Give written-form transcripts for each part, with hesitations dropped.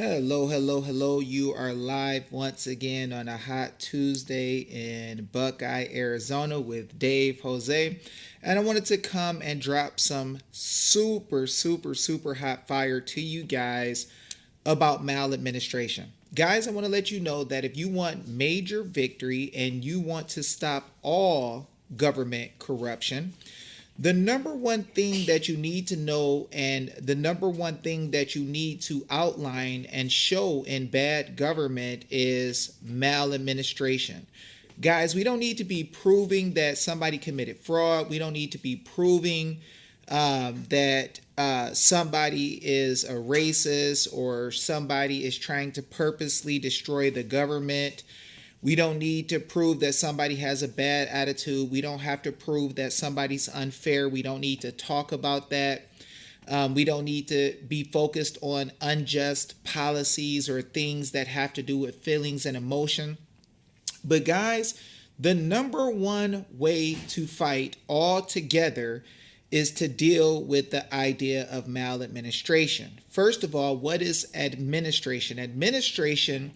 Hello, hello, hello. You are live once again on a hot Tuesday in Buckeye, Arizona with Dave Jose. And I wanted to come and drop some super hot fire to you guys about maladministration. Guys, I want to let you know that if you want major victory and you want to stop all government corruption, the number one thing that you need to know and the number one thing that you need to outline and show in bad government is maladministration. Guys, we don't need to be proving that somebody committed fraud. We don't need to be proving that somebody is a racist or somebody is trying to purposely destroy the government. We don't need to prove that somebody has a bad attitude. We don't have to prove that somebody's unfair. We don't need to talk about that. We don't need to be focused on unjust policies or things that have to do with feelings and emotion. But guys, the number one way to fight all together is to deal with the idea of maladministration. First of all, what is administration? Administration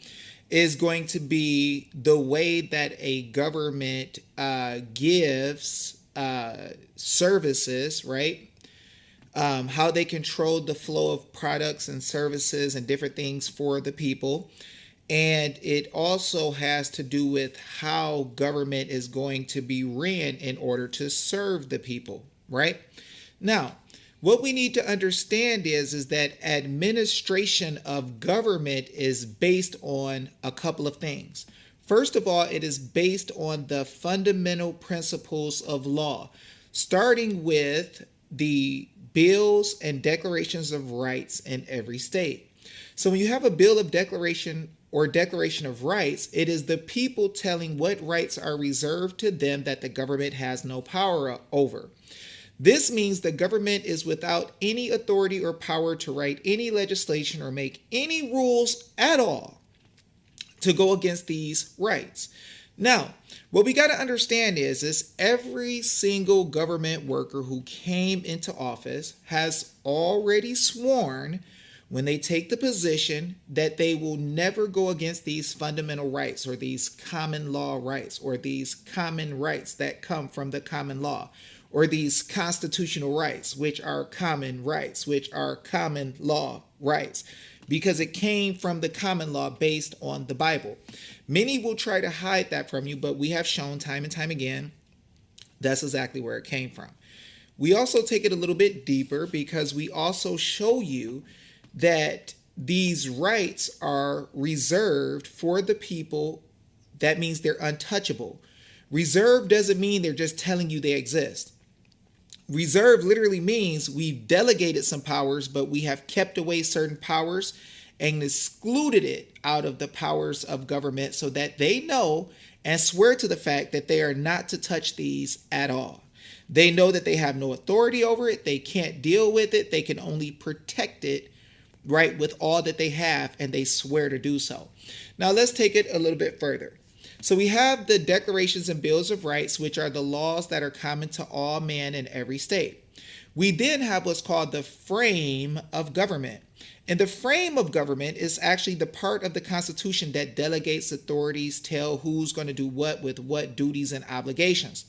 is going to be the way that a government gives services, right? How they control the flow of products and services and different things for the people. And it also has to do with how government is going to be ran in order to serve the people, right? Now, what we need to understand is that administration of government is based on a couple of things. First of all, it is based on the fundamental principles of law, starting with the bills and declarations of rights in every state. So when you have a bill of declaration or declaration of rights, it is the people telling what rights are reserved to them that the government has no power over. This means the government is without any authority or power to write any legislation or make any rules at all to go against these rights. Now, what we got to understand is every single government worker who came into office has already sworn when they take the position that they will never go against these fundamental rights or these common law rights or these common rights that come from the common law, or these constitutional rights, which are common rights, which are common law rights, because it came from the common law based on the Bible. Many will try to hide that from you, but we have shown time and time again that's exactly where it came from. We also take it a little bit deeper because we also show you that these rights are reserved for the people. That means they're untouchable. Reserved doesn't mean they're just telling you they exist. Reserve literally means we've delegated some powers, but we have kept away certain powers and excluded it out of the powers of government so that they know and swear to the fact that they are not to touch these at all. They know that they have no authority over it. They can't deal with it. They can only protect it, right, with all that they have, and they swear to do so. Now let's take it a little bit further. So we have the declarations and bills of rights, which are the laws that are common to all men in every state. We then have what's called the frame of government. And the frame of government is actually the part of the Constitution that delegates authorities, tell who's going to do what with what duties and obligations.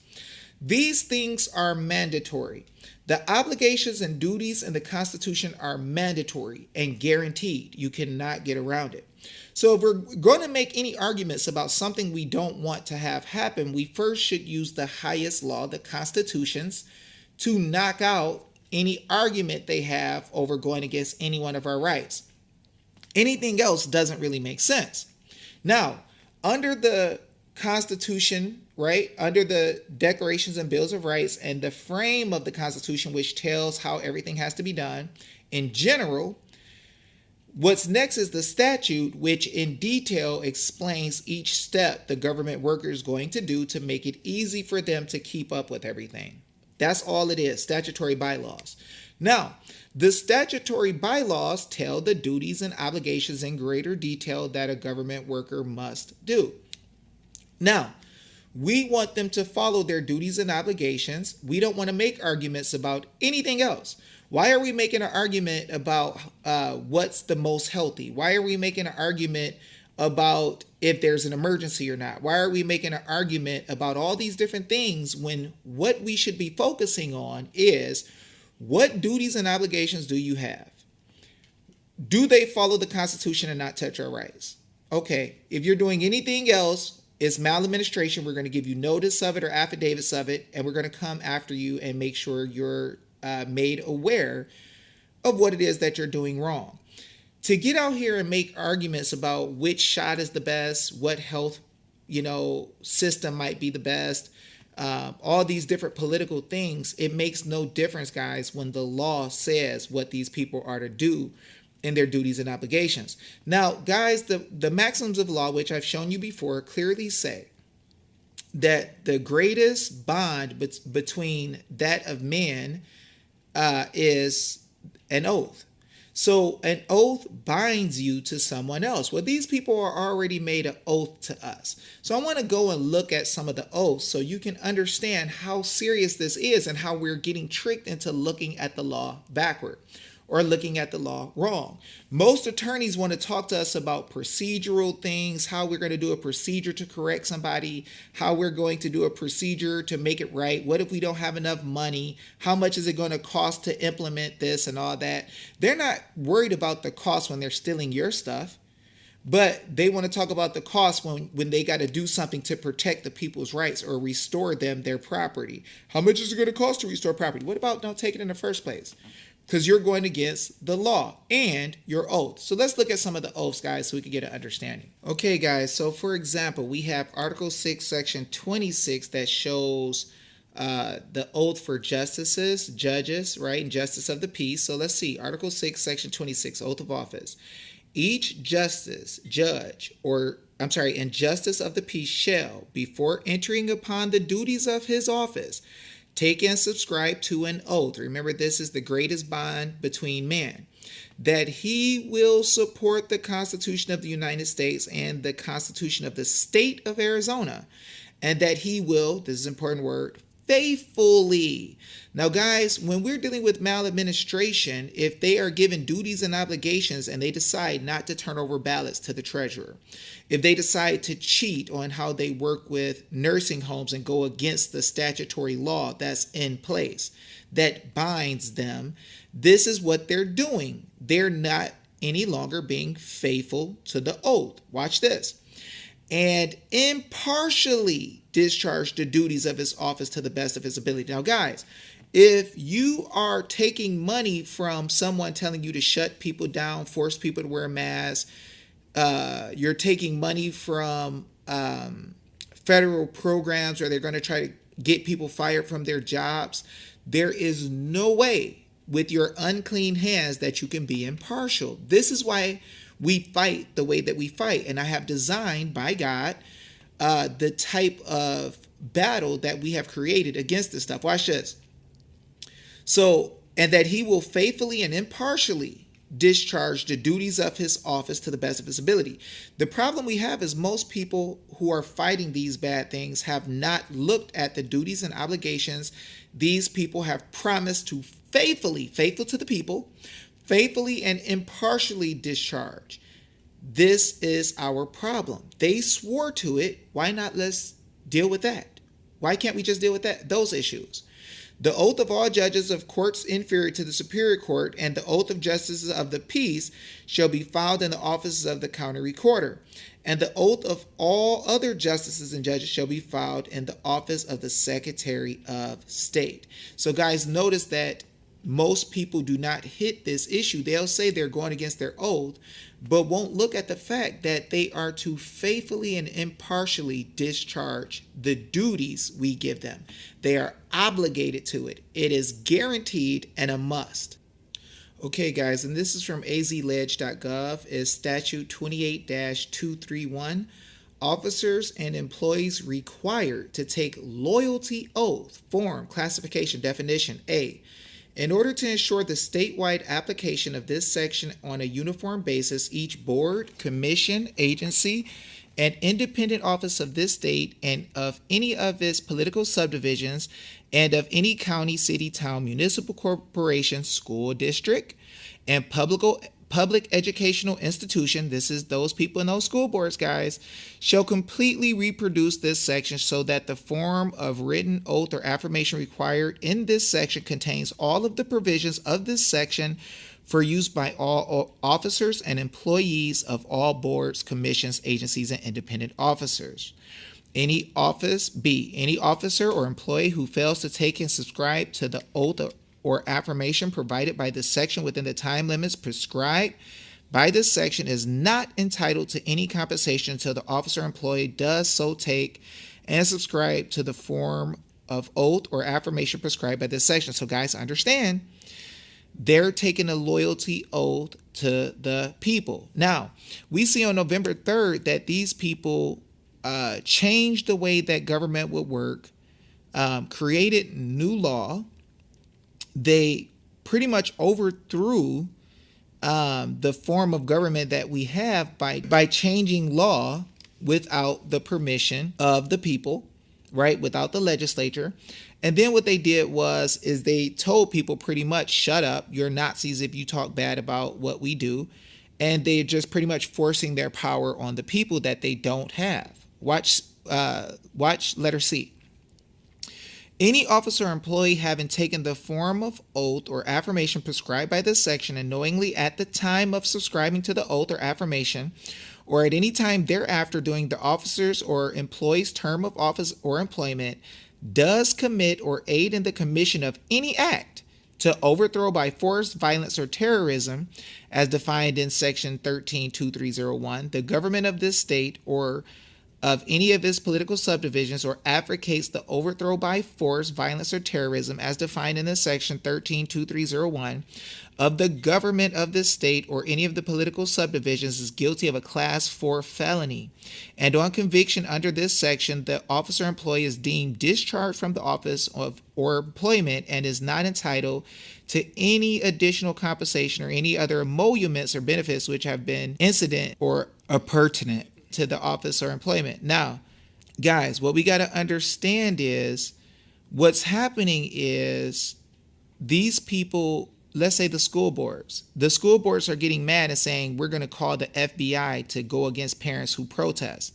These things are mandatory. The obligations and duties in the Constitution are mandatory and guaranteed. You cannot get around it. So if we're going to make any arguments about something we don't want to have happen, we first should use the highest law, the constitutions, to knock out any argument they have over going against any one of our rights. Anything else doesn't really make sense. Now, under the Constitution, right, under the declarations and bills of rights and the frame of the Constitution, which tells how everything has to be done in general, what's next is the statute, which in detail explains each step the government worker is going to do to make it easy for them to keep up with everything. That's all it is, statutory bylaws. Now, the statutory bylaws tell the duties and obligations in greater detail that a government worker must do. Now, we want them to follow their duties and obligations. We don't want to make arguments about anything else. Why are we making an argument about what's the most healthy? Why are we making an argument about if there's an emergency or not? Why are we making an argument about all these different things when what we should be focusing on is what duties and obligations do you have? Do they follow the Constitution and not touch our rights? Okay, if you're doing anything else, it's maladministration. We're going to give you notice of it or affidavits of it, and we're going to come after you and make sure you're made aware of what it is that you're doing wrong. To get out here and make arguments about which shot is the best, what health, system might be the best, all these different political things, it makes no difference, guys, when the law says what these people are to do in their duties and obligations. Now, guys, the maxims of law, which I've shown you before, clearly say that the greatest bond between that of man is an oath. So an oath binds you to someone else. Well, these people are already made an oath to us. So I want to go and look at some of the oaths so you can understand how serious this is and how we're getting tricked into looking at the law backward or looking at the law wrong. Most attorneys want to talk to us about procedural things, how we're going to do a procedure to correct somebody, how we're going to do a procedure to make it right. What if we don't have enough money? How much is it going to cost to implement this and all that? They're not worried about the cost when they're stealing your stuff, but they want to talk about the cost when they got to do something to protect the people's rights or restore them their property. How much is it going to cost to restore property? What about don't take it in the first place? Because you're going against the law and your oath. So let's look at some of the oaths, guys, so we can get an understanding. Okay, guys, so for example, we have Article 6, Section 26 that shows the oath for justices, judges, right, and justice of the peace. So let's see, Article 6, Section 26, Oath of Office. Each justice, judge, and justice of the peace shall, before entering upon the duties of his office, take and subscribe to an oath. Remember, this is the greatest bond between man. That he will support the Constitution of the United States and the Constitution of the State of Arizona. And that he will, this is an important word, faithfully. Now, guys, when we're dealing with maladministration, if they are given duties and obligations and they decide not to turn over ballots to the treasurer, if they decide to cheat on how they work with nursing homes and go against the statutory law that's in place that binds them, this is what they're doing. They're not any longer being faithful to the oath. Watch this. And impartially discharge the duties of his office to the best of his ability. Now, guys, if you are taking money from someone telling you to shut people down, force people to wear masks, you're taking money from federal programs where they're going to try to get people fired from their jobs, there is no way with your unclean hands that you can be impartial. This is why we fight the way that we fight. And I have designed by God the type of battle that we have created against this stuff. Watch this. So, and that he will faithfully and impartially discharge the duties of his office to the best of his ability. The problem we have is most people who are fighting these bad things have not looked at the duties and obligations these people have promised to faithfully, faithful to the people, faithfully and impartially discharge. This is our problem. They swore to it. Why not let's deal with that? Why can't we just deal with those issues? The oath of all judges of courts inferior to the superior court and the oath of justices of the peace shall be filed in the offices of the county recorder. And the oath of all other justices and judges shall be filed in the office of the Secretary of State. So guys, notice that most people do not hit this issue. They'll say they're going against their oath, but won't look at the fact that they are to faithfully and impartially discharge the duties we give them. They are obligated to it. It is guaranteed and a must. Okay, guys, and this is from azledge.gov, is statute 28-231. Officers and employees required to take loyalty oath, form, classification, definition, A. In order to ensure the statewide application of this section on a uniform basis, each board, commission, agency, an independent office of this state and of any of its political subdivisions and of any county, city, town, municipal corporation, school district, and public educational institution, this is those people in those school boards, guys, shall completely reproduce this section so that the form of written oath or affirmation required in this section contains all of the provisions of this section for use by all officers and employees of all boards, commissions, agencies, and independent officers. Any officer or employee who fails to take and subscribe to the oath or affirmation provided by this section within the time limits prescribed by this section is not entitled to any compensation until the officer or employee does so take and subscribe to the form of oath or affirmation prescribed by this section. So guys, understand, they're taking a loyalty oath to the people. Now, we see on November 3rd that these people changed the way that government would work, created new law. They pretty much overthrew the form of government that we have by changing law without the permission of the people, right? Without the legislature. And then what they did is they told people pretty much, shut up, you're Nazis if you talk bad about what we do. And they're just pretty much forcing their power on the people that they don't have. Watch letter C. Any officer or employee having taken the form of oath or affirmation prescribed by this section and knowingly at the time of subscribing to the oath or affirmation or at any time thereafter during the officer's or employee's term of office or employment does commit or aid in the commission of any act to overthrow by force, violence, or terrorism as defined in section 132301 the government of this state or of any of its political subdivisions or advocates the overthrow by force, violence, or terrorism as defined in this section 132301 of the government of this state or any of the political subdivisions is guilty of a class 4 felony. And on conviction under this section, the officer or employee is deemed discharged from the office or employment and is not entitled to any additional compensation or any other emoluments or benefits which have been incident or appurtenant to the office or employment. Now, guys, what we got to understand is what's happening is these people, let's say the school boards are getting mad and saying, we're going to call the FBI to go against parents who protest.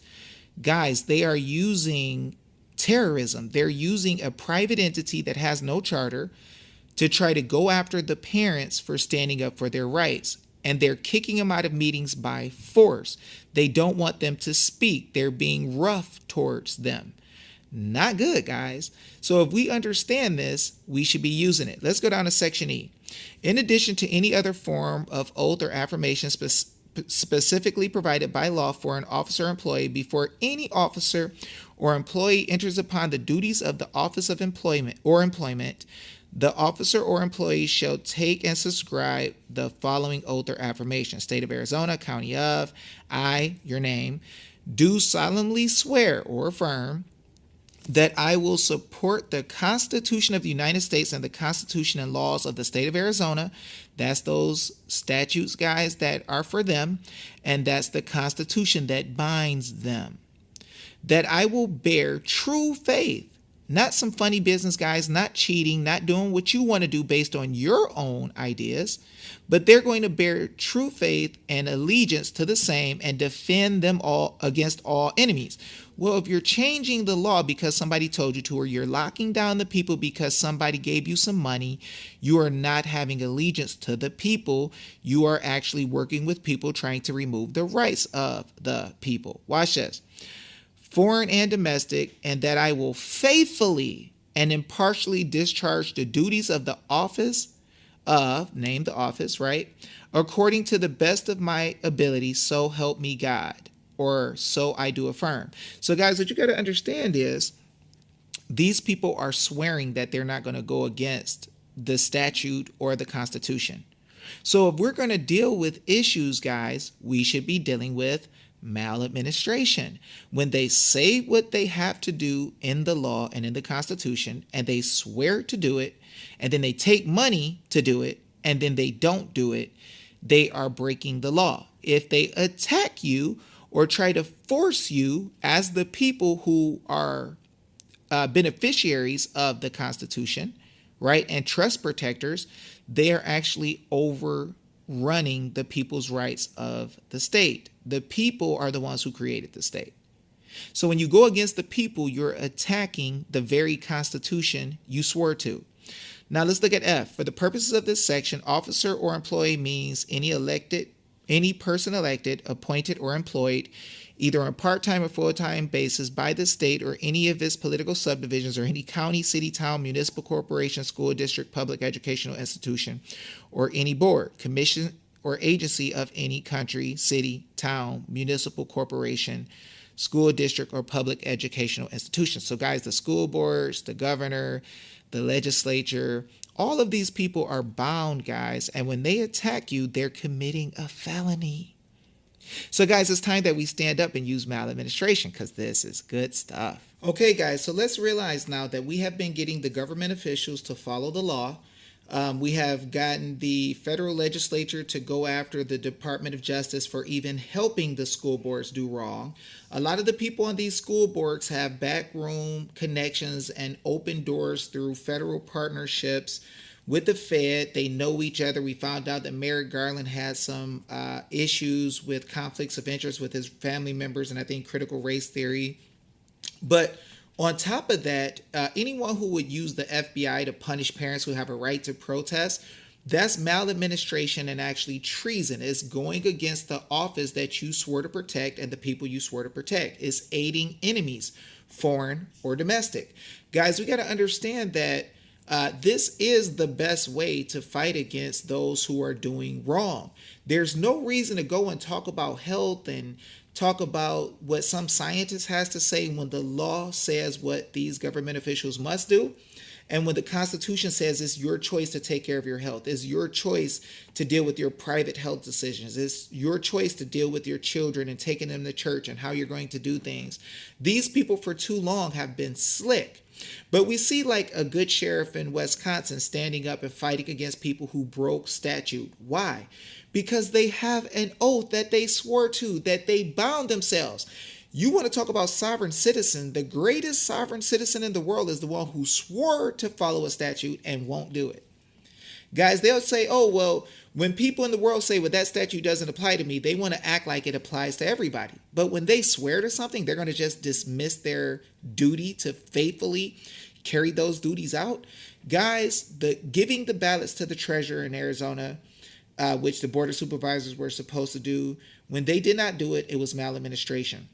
Guys, they are using terrorism. They're using a private entity that has no charter to try to go after the parents for standing up for their rights. And they're kicking them out of meetings by force. They don't want them to speak. They're being rough towards them. Not good, guys. So if we understand this, we should be using it. Let's go down to section E. In addition to any other form of oath or affirmation specifically provided by law for an officer or employee before any officer or employee enters upon the duties of the office of employment, the officer or employee shall take and subscribe the following oath or affirmation. State of Arizona, County of, I, your name, do solemnly swear or affirm that I will support the Constitution of the United States and the Constitution and laws of the state of Arizona. That's those statutes, guys, that are for them. And that's the Constitution that binds them. That I will bear true faith. Not some funny business, guys, not cheating, not doing what you want to do based on your own ideas, but they're going to bear true faith and allegiance to the same and defend them all against all enemies. Well, if you're changing the law because somebody told you to, or you're locking down the people because somebody gave you some money, you are not having allegiance to the people. You are actually working with people trying to remove the rights of the people. Watch this. Foreign and domestic, and that I will faithfully and impartially discharge the duties of the office of, name the office, right? According to the best of my ability, so help me God, or so I do affirm. So guys, what you got to understand is these people are swearing that they're not going to go against the statute or the Constitution. So if we're going to deal with issues, guys, we should be dealing with maladministration. When they say what they have to do in the law and in the Constitution, and they swear to do it, and then they take money to do it, and then they don't do it, they are breaking the law. If they attack you or try to force you as the people who are beneficiaries of the Constitution, right, and trust protectors, they are actually overrunning the people's rights of the state. The people are the ones who created the state. So when you go against the people, you're attacking the very Constitution you swore to. Now let's look at F. For the purposes of this section, officer or employee means any person elected, appointed, or employed either on a part-time or full-time basis by the state or any of its political subdivisions or any county, city, town, municipal corporation, school district, public educational institution, or any board, commission, or agency of any country, city, town, municipal corporation, school district, or public educational institution. So guys, the school boards, the governor, the legislature, all of these people are bound, guys. And when they attack you, they're committing a felony. So guys, it's time that we stand up and use maladministration because this is good stuff. Okay, guys, so let's realize now that we have been getting the government officials to follow the law. We have gotten the federal legislature to go after the Department of Justice for even helping the school boards do wrong. A lot of the people on these school boards have backroom connections and open doors through federal partnerships with the Fed. They know each other. We found out that Merrick Garland had some issues with conflicts of interest with his family members and I think critical race theory. But on top of that, anyone who would use the FBI to punish parents who have a right to protest, that's maladministration and actually treason. It's going against the office that you swore to protect and the people you swore to protect. It's aiding enemies, foreign or domestic. Guys, we got to understand that this is the best way to fight against those who are doing wrong. There's no reason to go and talk about health and talk about what some scientist has to say when the law says what these government officials must do. And when the Constitution says it's your choice to take care of your health, it's your choice to deal with your private health decisions, it's your choice to deal with your children and taking them to church and how you're going to do things. These people for too long have been slick. But we see like a good sheriff in Wisconsin standing up and fighting against people who broke statute. Why? Because they have an oath that they swore to, that they bound themselves. You want to talk about sovereign citizen, the greatest sovereign citizen in the world is the one who swore to follow a statute and won't do it. Guys, they'll say, oh, well, when people in the world say, well, that statute doesn't apply to me, they want to act like it applies to everybody. But when they swear to something, they're going to just dismiss their duty to faithfully carry those duties out. Guys, giving the ballots to the treasurer in Arizona, which the board of supervisors were supposed to do, when they did not do it, it was maladministration.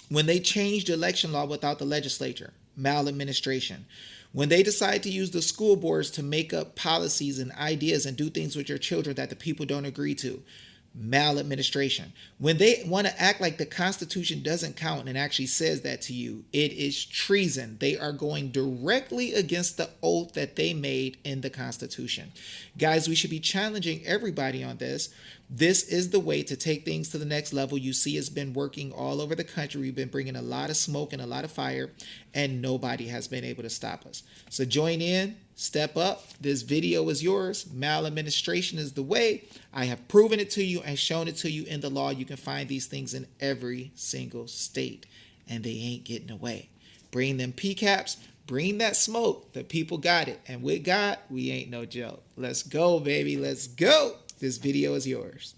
When they changed election law without the legislature, maladministration. When they decide to use the school boards to make up policies and ideas and do things with your children that the people don't agree to, maladministration. When they want to act like the Constitution doesn't count and actually says that to you, it is treason. They are going directly against the oath that they made in the Constitution. Guys, we should be challenging everybody on this. This is the way to take things to the next level. You see, it's been working all over the country. We've been bringing a lot of smoke and a lot of fire, and nobody has been able to stop us. So join in, step up. This video is yours. Maladministration is the way. I have proven it to you and shown it to you in the law. You can find these things in every single state, and they ain't getting away. Bring them PCAPs. Bring that smoke. The people got it. And with God, we ain't no joke. Let's go, baby. Let's go. This video is yours.